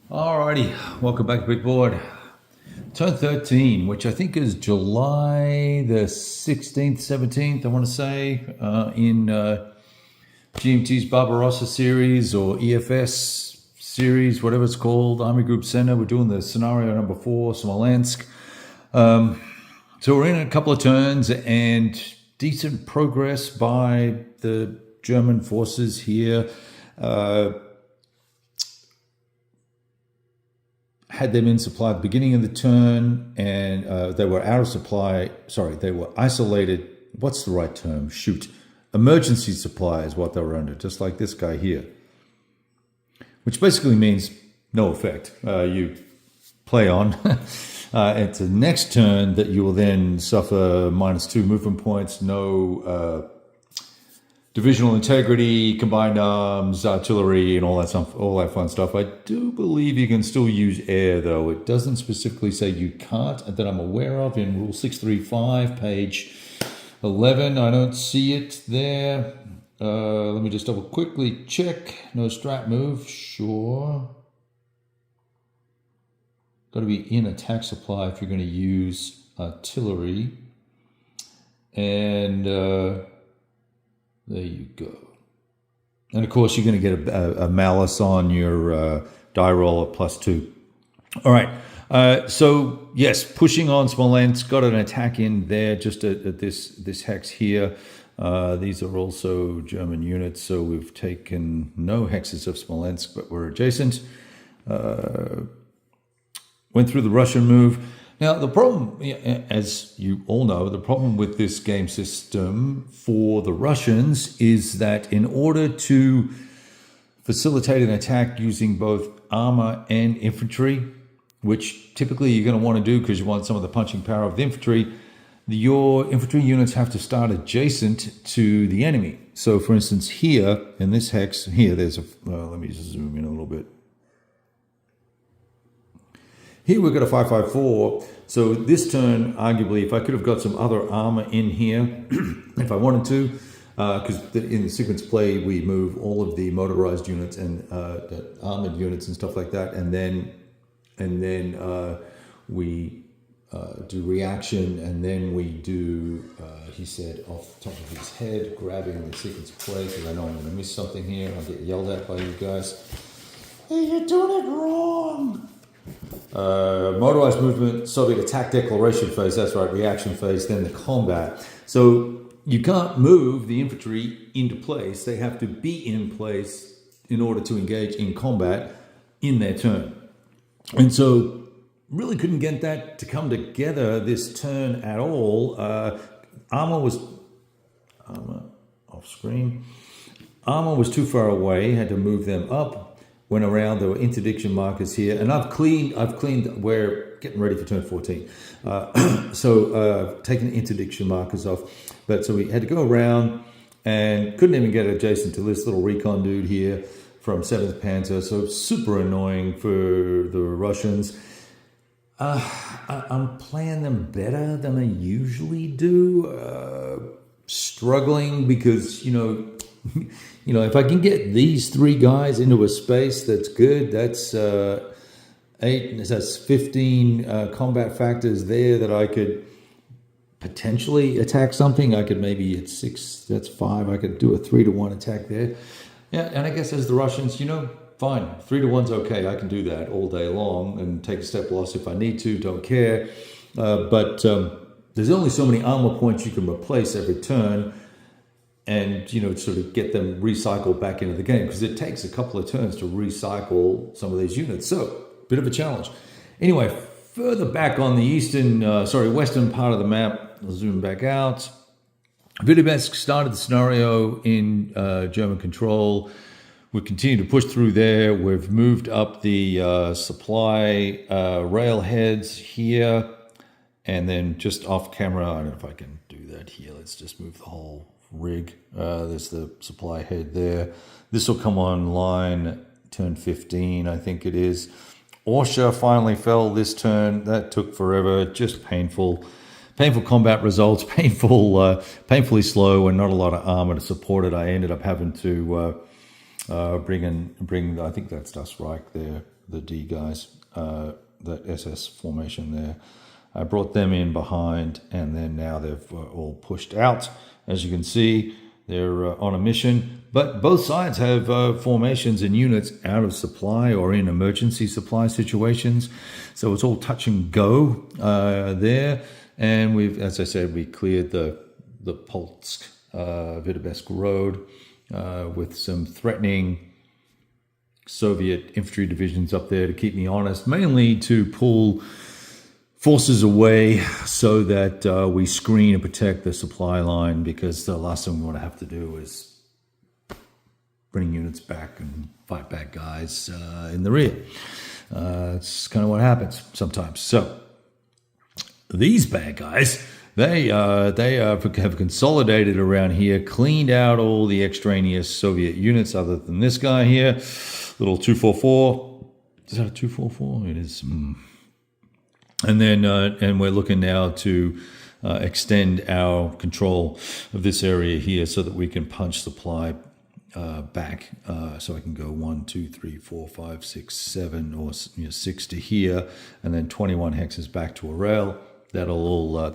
Alrighty, welcome back to Big Board. Turn 13, which I think is July the 16th, 17th, I want to say, in GMT's Barbarossa series or EFS series, whatever it's called, Army Group Center. We're doing the scenario number 4, Smolensk. So we're in a couple of turns and decent progress by the German forces here. Had them in supply at the beginning of the turn, and they were out of supply. Sorry, they were isolated. What's the right term? Shoot. Emergency supply is what they were under, just like this guy here. Which basically means no effect. You play on. It's the next turn that you will then suffer -2 movement points, no divisional integrity, combined arms, artillery, and all that stuff, all that fun stuff. I do believe you can still use air, though. It doesn't specifically say you can't, that I'm aware of, in Rule 635, page 11. I don't see it there. Let me just double quickly check. No strat move, sure. Got to be in attack supply if you're going to use artillery. And there you go. And of course, you're going to get a malice on your die roll at +2. All right. So yes, pushing on Smolensk, got an attack in there just at this hex here. These are also German units, so we've taken no hexes of Smolensk, but we're adjacent. Went through the Russian move. Now, the problem, as you all know, the problem with this game system for the Russians is that in order to facilitate an attack using both armor and infantry, which typically you're going to want to do because you want some of the punching power of the infantry, your infantry units have to start adjacent to the enemy. So, for instance, here in this hex, here there's a, let me just zoom in a little bit. Here we've got a 554, so this turn, arguably, if I could have got some other armor in here, if I wanted to, because in the sequence play, we move all of the motorized units and armored units and stuff like that, and then we do reaction, and then we do, he said, off the top of his head, grabbing the sequence play, because I know I'm going to miss something here. I'll get yelled at by you guys. Hey, you're doing it wrong! Motorized movement, Soviet attack declaration phase, that's right, reaction phase, then the combat. So you can't move the infantry into place. They have to be in place in order to engage in combat in their turn. And so really couldn't get that to come together this turn at all. Armor off screen. Armor was too far away, had to move them up. Went around, there were interdiction markers here, and I've cleaned, we're getting ready for turn 14. So taking interdiction markers off. But so we had to go around and couldn't even get adjacent to this little recon dude here from 7th Panzer. So super annoying for the Russians. I'm playing them better than I usually do. Struggling because, if I can get these 3 guys into a space, that's good. That's 15 combat factors there that I could potentially attack something. I could maybe at 6, that's 5. I could do a 3-to-1 attack there. Yeah, and I guess as the Russians, fine. 3-to-1's okay. I can do that all day long and take a step loss if I need to. Don't care. But there's only so many armor points you can replace every turn. And, sort of get them recycled back into the game, because it takes a couple of turns to recycle some of these units. So, bit of a challenge. Anyway, further back on the western part of the map, I'll zoom back out. Vitebsk started the scenario in German control. We continue to push through there. We've moved up the supply rail heads here. And then just off camera, I don't know if I can do that here. Let's just move the whole rig. There's the supply head there. This will come online turn 15, I think it is. Orsha finally fell this turn. That took forever. Just painful combat results. Painfully slow, and not a lot of armor to support it. I ended up having to bring. I think that's Das Reich there. the D guys, the SS formation there. I brought them in behind, and then now they've all pushed out. As you can see, they're on a mission. But both sides have formations and units out of supply or in emergency supply situations. So it's all touch and go there. And we've, as I said, we cleared the Polsk Vitebsk road with some threatening Soviet infantry divisions up there to keep me honest, mainly to pull forces away so that we screen and protect the supply line, because the last thing we want to have to do is bring units back and fight back guys in the rear. It's kind of what happens sometimes. So these bad guys, they have consolidated around here, cleaned out all the extraneous Soviet units other than this guy here, little 244. Is that a 244? It is. And then and we're looking now to extend our control of this area here so that we can punch supply back. So I can go 1, 2, 3, 4, 5, 6, 7, or 6 to here, and then 21 hexes back to a rail. That'll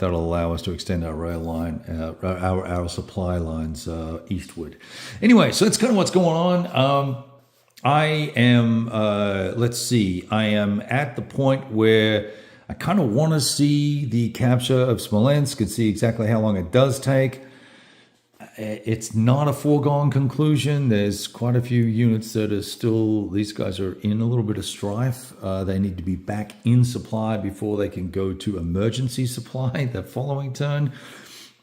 allow us to extend our rail line, our supply lines eastward. Anyway, so that's kind of what's going on. I am, let's see, I am at the point where I kind of want to see the capture of Smolensk and see exactly how long it does take. It's not a foregone conclusion. There's quite a few units that are still, these guys are in a little bit of strife. They need to be back in supply before they can go to emergency supply the following turn.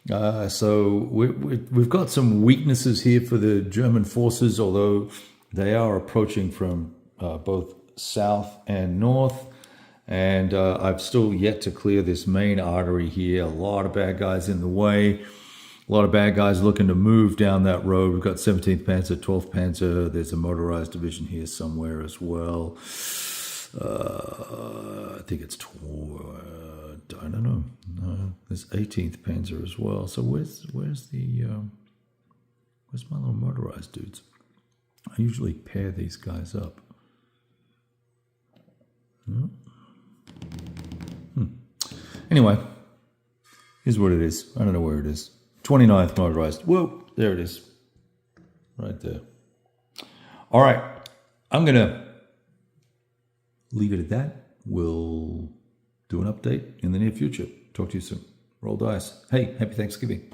So we've got some weaknesses here for the German forces, although they are approaching from both south and north. And I've still yet to clear this main artery here. A lot of bad guys in the way. A lot of bad guys looking to move down that road. We've got 17th Panzer, 12th Panzer. There's a motorized division here somewhere as well. I think it's, I don't know. There's 18th Panzer as well. So where's my little motorized dudes? I usually pair these guys up. Anyway, here's what it is. I don't know where it is. 29th motorized. Whoa, there it is. Right there. All right. I'm going to leave it at that. We'll do an update in the near future. Talk to you soon. Roll dice. Hey, happy Thanksgiving.